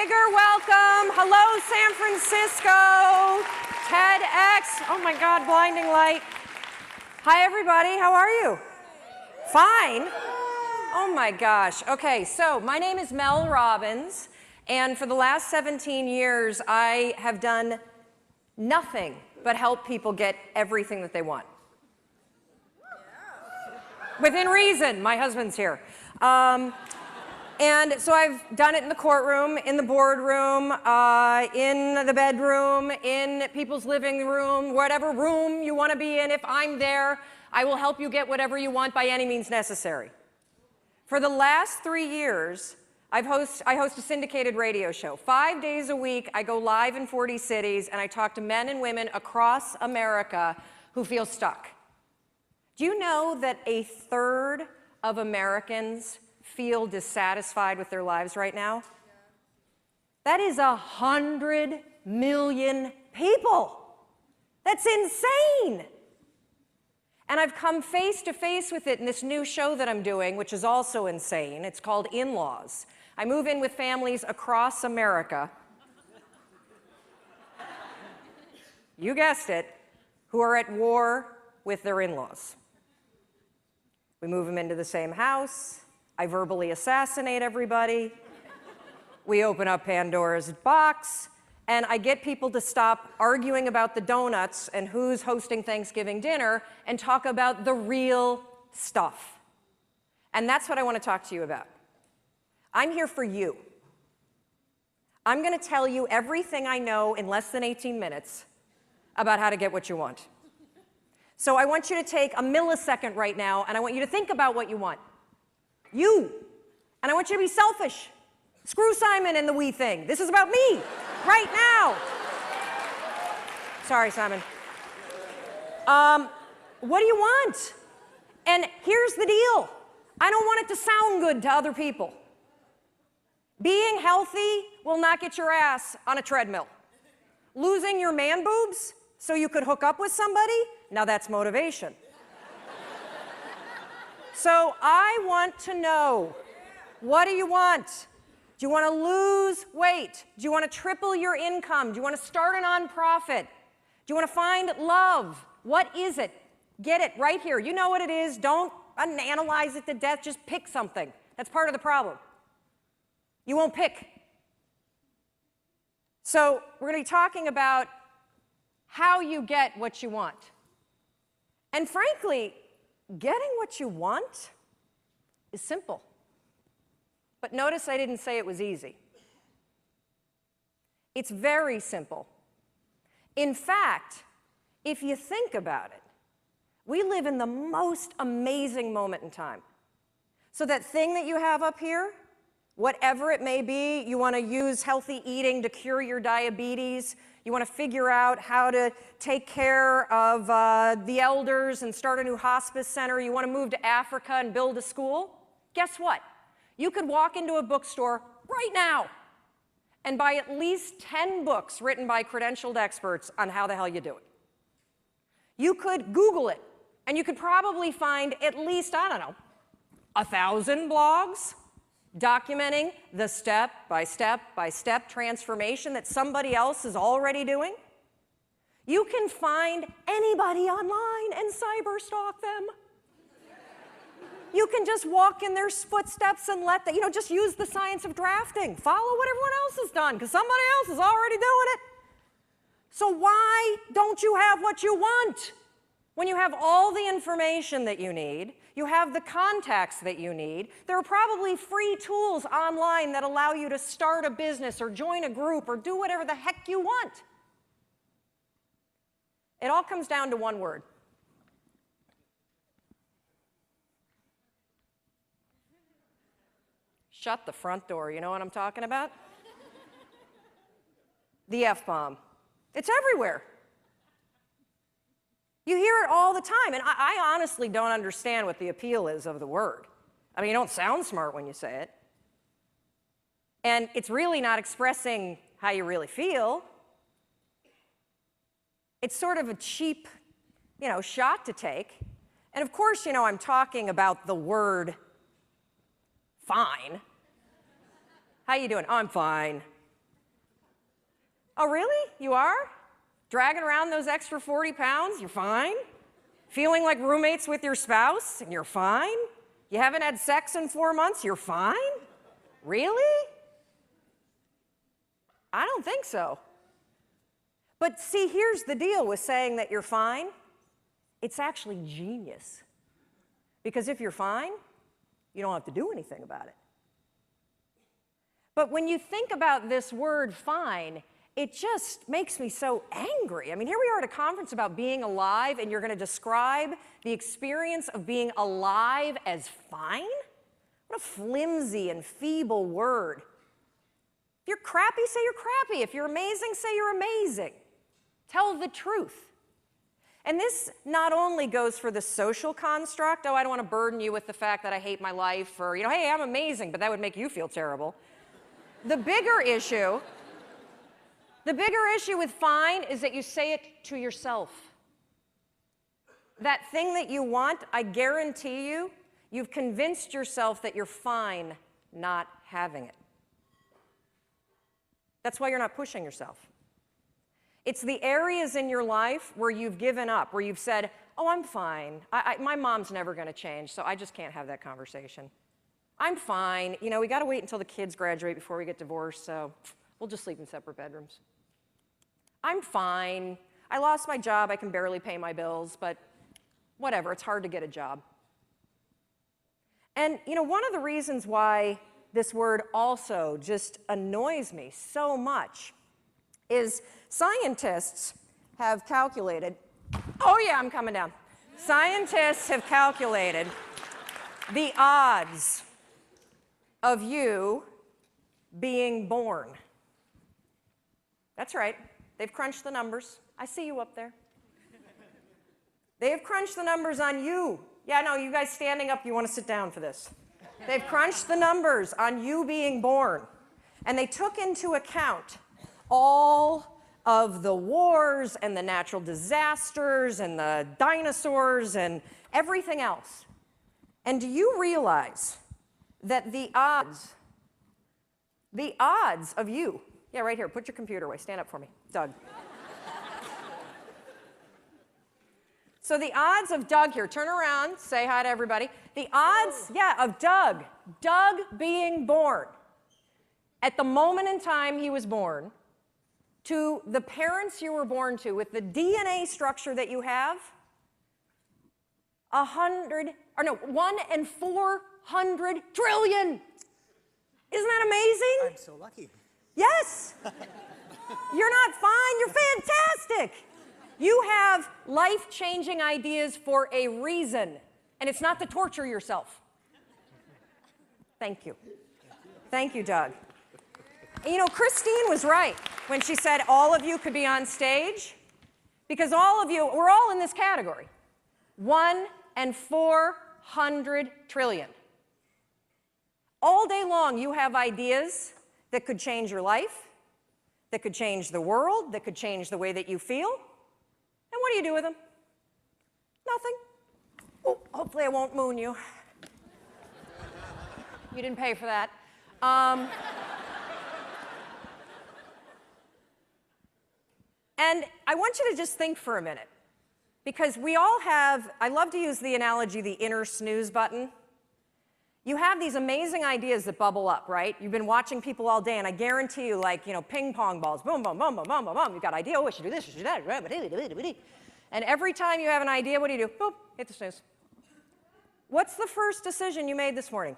bigger welcome. Hello, San Francisco. TEDx. Oh my God, blinding light. Hi, everybody. How are you? Fine. Oh my gosh. Okay, so my name is Mel Robbins, and for the last 17 years, I have done nothing but help people get everything that they want. Within reason. My husband's here. And so I've done it in the courtroom, in the boardroom, in the bedroom, in people's living room, whatever room you want to be in. If I'm there, I will help you get whatever you want by any means necessary. For the last 3 years, I host a syndicated radio show. 5 days a week, I go live in 40 cities, and I talk to men and women across America who feel stuck. Do you know that a third of Americans feel dissatisfied with their lives right now? That is 100 million people. That's insane. And I've come face to face with it in this new show that I'm doing, which is also insane. It's called In-Laws. I move in with families across America. You guessed it, who are at war with their in-laws. We move them into the same house. I verbally assassinate everybody. We open up Pandora's box, and I get people to stop arguing about the donuts and who's hosting Thanksgiving dinner and talk about the real stuff. And that's what I want to talk to you about. I'm here for you. I'm going to tell you everything I know in less than 18 minutes about how to get what you want. So I want you to take a millisecond right now, and I want you to think about what you want. You. And I want you to be selfish. Screw Simon and the we thing. This is about me, right now. Sorry, Simon. What do you want? And here's the deal. I don't want it to sound good to other people. Being healthy will not get your ass on a treadmill. Losing your man boobs so you could hook up with somebody, now that's motivation. So I want to know, what do you want? Do you want to lose weight? Do you want to triple your income? Do you want to start a nonprofit? Do you want to find love? What is it? Get it right here. You know what it is. Don't analyze it to death. Just pick something. That's part of the problem. You won't pick. So we're going to be talking about how you get what you want. And frankly, getting what you want is simple. But notice I didn't say it was easy. It's very simple. In fact, if you think about it, we live in the most amazing moment in time. So that thing that you have up here, whatever it may be, you want to use healthy eating to cure your diabetes, you want to figure out how to take care of the elders and start a new hospice center, you want to move to Africa and build a school, guess what? You could walk into a bookstore right now and buy at least 10 books written by credentialed experts on how the hell you do it. You could Google it, and you could probably find at least, I don't know, 1,000 blogs documenting the step-by-step transformation that somebody else is already doing. You can find anybody online and cyberstalk them. You can just walk in their footsteps and let them, just use the science of drafting. Follow what everyone else has done, because somebody else is already doing it. So why don't you have what you want? When you have all the information that you need, you have the contacts that you need, there are probably free tools online that allow you to start a business or join a group or do whatever the heck you want. It all comes down to one word. Shut the front door, you know what I'm talking about? The F-bomb. It's everywhere. You hear it all the time, and I honestly don't understand what the appeal is of the word. I mean, you don't sound smart when you say it. And it's really not expressing how you really feel. It's sort of a cheap, shot to take. And of course, I'm talking about the word fine. How you doing? I'm fine. Oh, really? You are? Dragging around those extra 40 pounds? You're fine? Feeling like roommates with your spouse? And you're fine? You haven't had sex in 4 months? You're fine? Really? I don't think so. But see, here's the deal with saying that you're fine. It's actually genius. Because if you're fine, you don't have to do anything about it. But when you think about this word fine, it just makes me so angry. I mean, here we are at a conference about being alive, and you're going to describe the experience of being alive as fine? What a flimsy and feeble word. If you're crappy, say you're crappy. If you're amazing, say you're amazing. Tell the truth. And this not only goes for the social construct, oh, I don't want to burden you with the fact that I hate my life, or, you know, hey, I'm amazing, but that would make you feel terrible. The bigger issue with fine is that you say it to yourself. That thing that you want, I guarantee you, you've convinced yourself that you're fine not having it. That's why you're not pushing yourself. It's the areas in your life where you've given up, where you've said, oh, I'm fine. My mom's never going to change, so I just can't have that conversation. I'm fine. You know, we got to wait until the kids graduate before we get divorced, so we'll just sleep in separate bedrooms. I'm fine. I lost my job. I can barely pay my bills, but whatever. It's hard to get a job. And, you know, one of the reasons why this word also just annoys me so much is scientists have calculated, oh yeah, I'm coming down. Scientists have calculated the odds of you being born. That's right, they've crunched the numbers. I see you up there. They have crunched the numbers on you. Yeah, no, you guys standing up, you want to sit down for this. They've crunched the numbers on you being born. And they took into account all of the wars and the natural disasters and the dinosaurs and everything else. And do you realize that the odds of you, yeah, right here, put your computer away, stand up for me, Doug. So the odds of Doug here, turn around, say hi to everybody. The odds, yeah, of Doug being born at the moment in time he was born to the parents you were born to with the DNA structure that you have, 1 in 400 trillion. Isn't that amazing? I'm so lucky. Yes. You're not fine, you're fantastic. You have life-changing ideas for a reason, and it's not to torture yourself. Thank you. Thank you, Doug. And you know, Christine was right when she said all of you could be on stage, because all of you, we're all in this category. 1 in 400 trillion. All day long, you have ideas that could change your life, that could change the world, that could change the way that you feel. And what do you do with them? Nothing. Oh, hopefully I won't moon you. You didn't pay for that. And I want you to just think for a minute, because we all have, I love to use the analogy, the inner snooze button. You have these amazing ideas that bubble up, right? You've been watching people all day, and I guarantee you, like, you know, ping pong balls, boom, boom, boom, boom, boom, boom, boom. You've got an idea, oh, I should do this, I should do that. And every time you have an idea, what do? Boop, hit the snooze. What's the first decision you made this morning?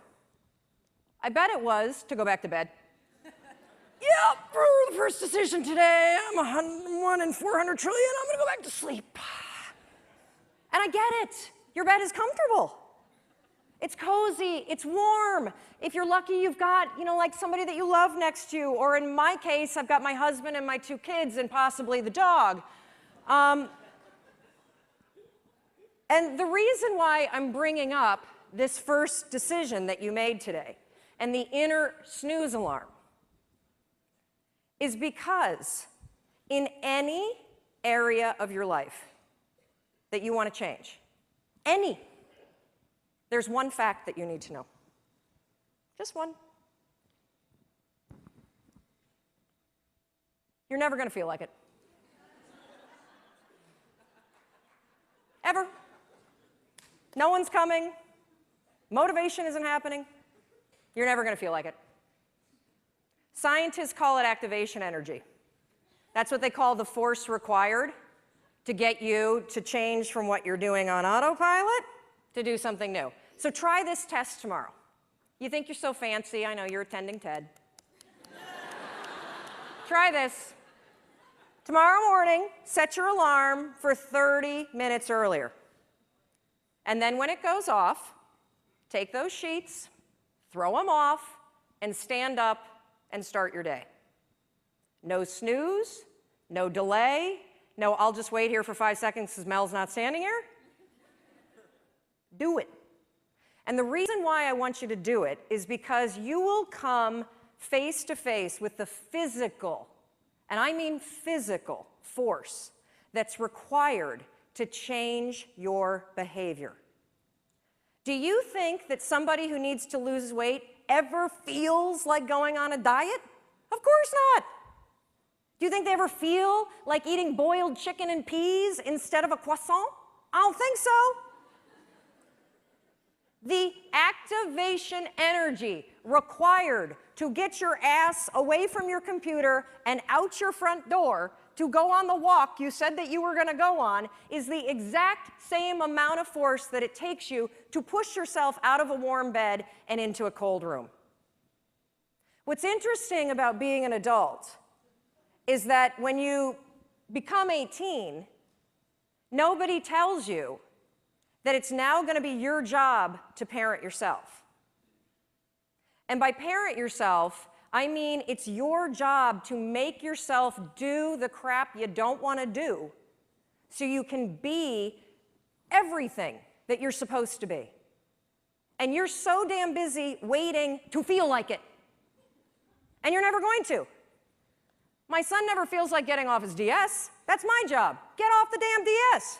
I bet it was to go back to bed. Yep, for the first decision today, I'm 1 in 400 trillion, I'm gonna go back to sleep. And I get it. Your bed is comfortable. It's cozy, it's warm. If you're lucky, you've got, you know, like somebody that you love next to you, or in my case, I've got my husband and my 2 kids and possibly the dog. And the reason why I'm bringing up this first decision that you made today and the inner snooze alarm is because in any area of your life that you want to change, there's one fact that you need to know. Just one. you're never going to feel like it. Ever. No one's coming. Motivation isn't happening. You're never going to feel like it. Scientists call it activation energy. That's what they call the force required to get you to change from what you're doing on autopilot to do something new. So try this test tomorrow. You think you're so fancy. I know you're attending TED. Try this. Tomorrow morning, set your alarm for 30 minutes earlier. And then when it goes off, take those sheets, throw them off, and stand up and start your day. No snooze, no delay, no I'll just wait here for 5 seconds because Mel's not standing here. Do it. And the reason why I want you to do it is because you will come face to face with the physical, and I mean physical, force that's required to change your behavior. Do you think that somebody who needs to lose weight ever feels like going on a diet? Of course not. Do you think they ever feel like eating boiled chicken and peas instead of a croissant? I don't think so. The activation energy required to get your ass away from your computer and out your front door to go on the walk you said that you were going to go on is the exact same amount of force that it takes you to push yourself out of a warm bed and into a cold room. What's interesting about being an adult is that when you become 18, nobody tells you that it's now going to be your job to parent yourself. And by parent yourself, I mean it's your job to make yourself do the crap you don't want to do so you can be everything that you're supposed to be. And you're so damn busy waiting to feel like it. And you're never going to. My son never feels like getting off his DS. That's my job. Get off the damn DS.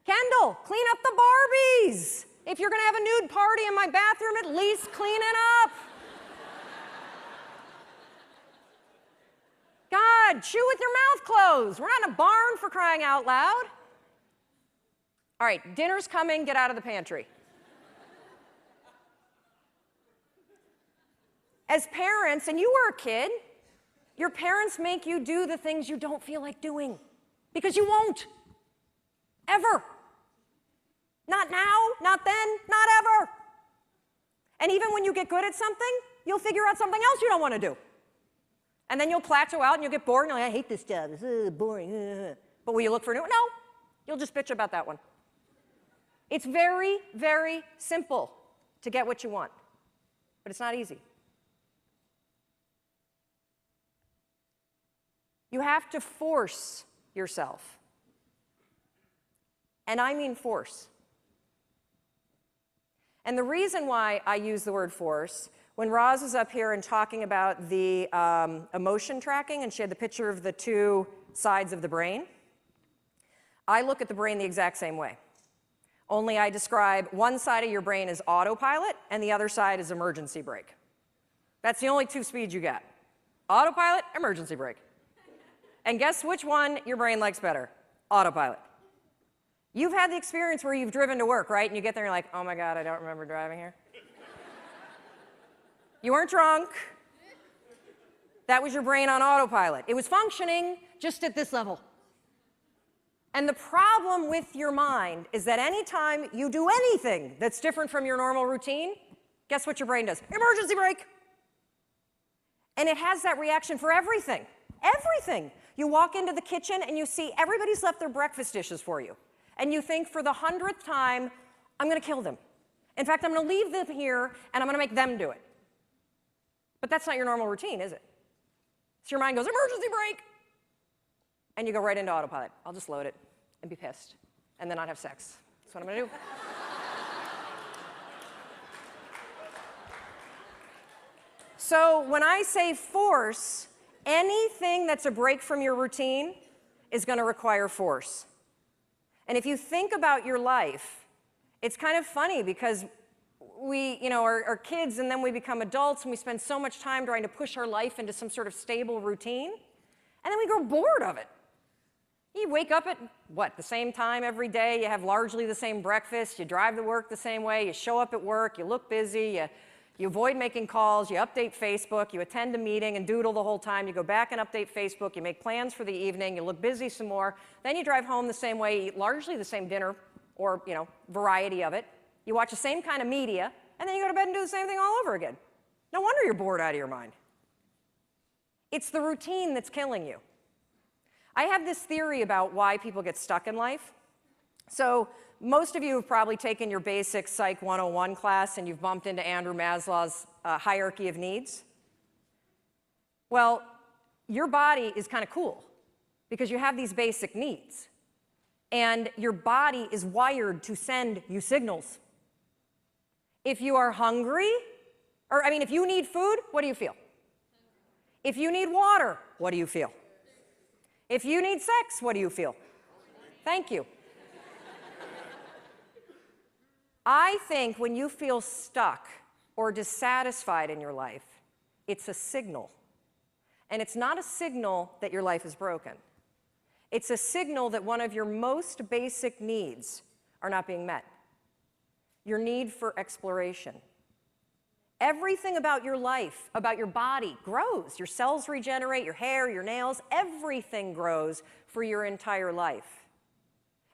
Kendall, clean up the Barbies. If you're going to have a nude party in my bathroom, at least clean it up. God, chew with your mouth closed. We're not in a barn, for crying out loud. All right, dinner's coming. Get out of the pantry. As parents, and you were a kid, your parents make you do the things you don't feel like doing because you won't. Ever. Not now, not then, not ever. And even when you get good at something, you'll figure out something else you don't want to do. And then you'll plateau out and you'll get bored and you're like, I hate this job, it's boring. But will you look for a new one? No, you'll just bitch about that one. It's very, very simple to get what you want, but it's not easy. You have to force yourself. And I mean force. And the reason why I use the word force, when Roz was up here and talking about the emotion tracking, and she had the picture of the two sides of the brain, I look at the brain the exact same way. Only I describe one side of your brain as autopilot, and the other side is emergency brake. That's the only two speeds you get. Autopilot, emergency brake. And guess which one your brain likes better? Autopilot. You've had the experience where you've driven to work, right? And you get there and you're like, oh my God, I don't remember driving here. You weren't drunk. That was your brain on autopilot. It was functioning just at this level. And the problem with your mind is that anytime you do anything that's different from your normal routine, guess what your brain does? Emergency brake. And it has that reaction for everything. Everything. You walk into the kitchen and you see everybody's left their breakfast dishes for you. And you think for the 100th time, I'm going to kill them. In fact, I'm going to leave them here and I'm going to make them do it. But that's not your normal routine, is it? So your mind goes, emergency brake. And you go right into autopilot. I'll just load it and be pissed and then not have sex. That's what I'm going to do. So when I say force, anything that's a break from your routine is going to require force. And if you think about your life, it's kind of funny because are kids, and then we become adults, and we spend so much time trying to push our life into some sort of stable routine, and then we grow bored of it. You wake up at, the same time every day, you have largely the same breakfast, you drive to work the same way, you show up at work, you look busy, you avoid making calls, you update Facebook, you attend a meeting and doodle the whole time, you go back and update Facebook, you make plans for the evening, you look busy some more, then you drive home the same way, eat largely the same dinner, or variety of it. You watch the same kind of media, and then you go to bed and do the same thing all over again. No wonder you're bored out of your mind. It's the routine that's killing you. I have this theory about why people get stuck in life. So most of you have probably taken your basic Psych 101 class, and you've bumped into Andrew Maslow's hierarchy of needs. Well, your body is kind of cool because you have these basic needs. And your body is wired to send you signals. If you are hungry, if you need food, what do you feel? If you need water, what do you feel? If you need sex, what do you feel? Thank you. I think when you feel stuck or dissatisfied in your life, it's a signal. And it's not a signal that your life is broken. It's a signal that one of your most basic needs are not being met. Your need for exploration. Everything about your life, about your body, grows. Your cells regenerate, your hair, your nails, everything grows for your entire life.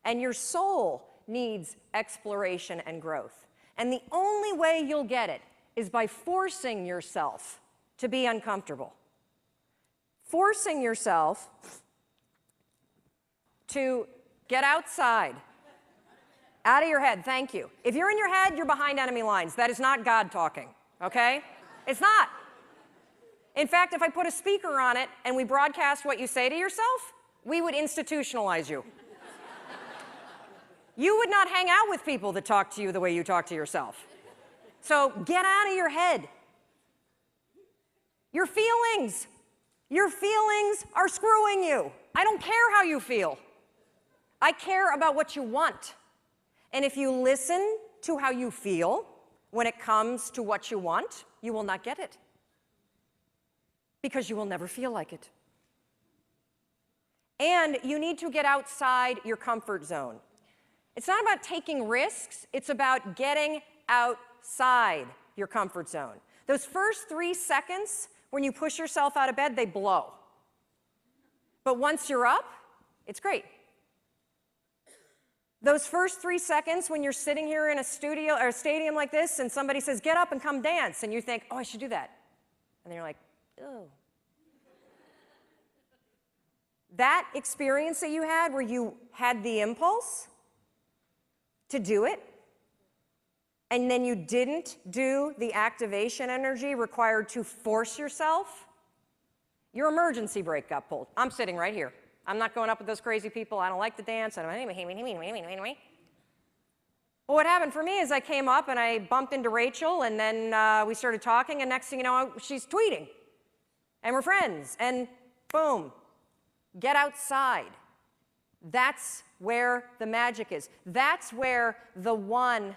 And your soul needs exploration and growth. And the only way you'll get it is by forcing yourself to be uncomfortable. Forcing yourself to get outside. Out of your head, thank you. If you're in your head, you're behind enemy lines. That is not God talking, okay? It's not. In fact, if I put a speaker on it and we broadcast what you say to yourself, we would institutionalize you. You would not hang out with people that talk to you the way you talk to yourself. So get out of your head. Your feelings are screwing you. I don't care how you feel. I care about what you want. And if you listen to how you feel when it comes to what you want, you will not get it. Because you will never feel like it. And you need to get outside your comfort zone. It's not about taking risks, it's about getting outside your comfort zone. Those first 3 seconds when you push yourself out of bed, they blow. But once you're up, it's great. Those first 3 seconds when you're sitting here in a studio or a stadium like this and somebody says, get up and come dance, and you think, oh, I should do that. And then you're like, oh. That experience that you had where you had the impulse to do it, and then you didn't do the activation energy required to force yourself, your emergency brake got pulled. I'm sitting right here. I'm not going up with those crazy people. I don't like to dance. Well, what happened for me is I came up and I bumped into Rachel, and then we started talking, and next thing you know, she's tweeting. And we're friends, and boom, get outside. That's where the magic is. That's where the 1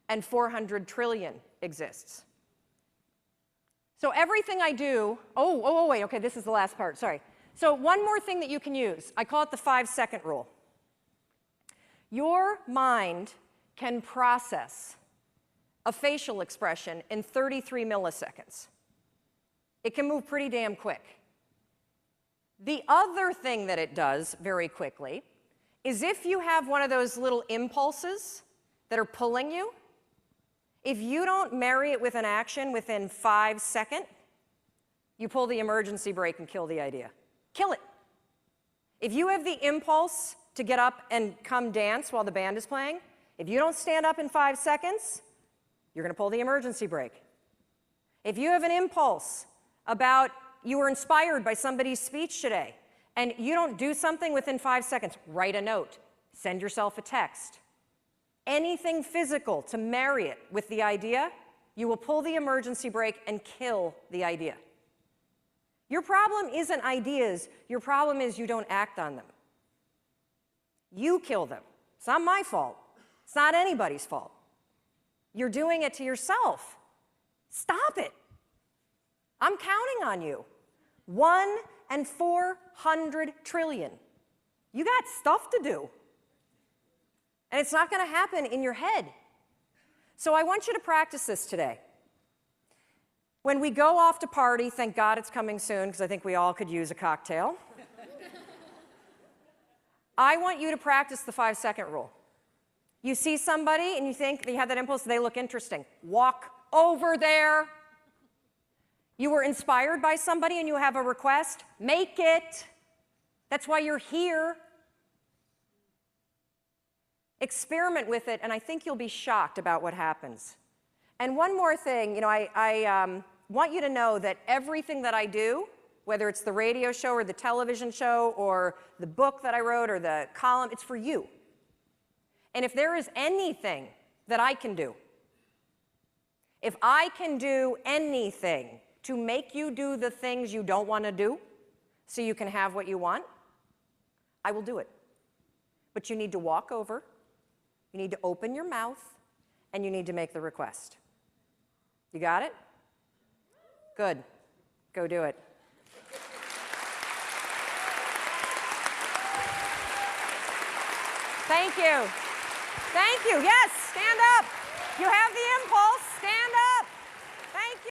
in 400 trillion exists. So everything I do, wait, okay, this is the last part, sorry. So one more thing that you can use, I call it the 5-second rule. Your mind can process a facial expression in 33 milliseconds. It can move pretty damn quick. The other thing that it does very quickly is if you have one of those little impulses that are pulling you, if you don't marry it with an action within 5 seconds, you pull the emergency brake and kill the idea. Kill it. If you have the impulse to get up and come dance while the band is playing, if you don't stand up in 5 seconds, you're going to pull the emergency brake. If you have an impulse about you were inspired by somebody's speech today, and you don't do something within 5 seconds, write a note, send yourself a text. Anything physical to marry it with the idea, you will pull the emergency brake and kill the idea. Your problem isn't ideas, your problem is you don't act on them. You kill them. It's not my fault. It's not anybody's fault. You're doing it to yourself. Stop it. I'm counting on you. 1 in 400 trillion. You got stuff to do. And it's not going to happen in your head. So I want you to practice this today. When we go off to party, thank God it's coming soon, because I think we all could use a cocktail. I want you to practice the 5-second rule. You see somebody and you think you have that impulse, they look interesting. Walk over there. You were inspired by somebody and you have a request, make it. That's why you're here. Experiment with it, and I think you'll be shocked about what happens. And one more thing, I want you to know that everything that I do, whether it's the radio show or the television show or the book that I wrote or the column, it's for you. And if there is anything that I can do, if I can do anything to make you do the things you don't want to do so you can have what you want, I will do it. But you need to walk over, you need to open your mouth, and you need to make the request. You got it? Good. Go do it. Thank you. Thank you. Yes, stand up. You have the impulse.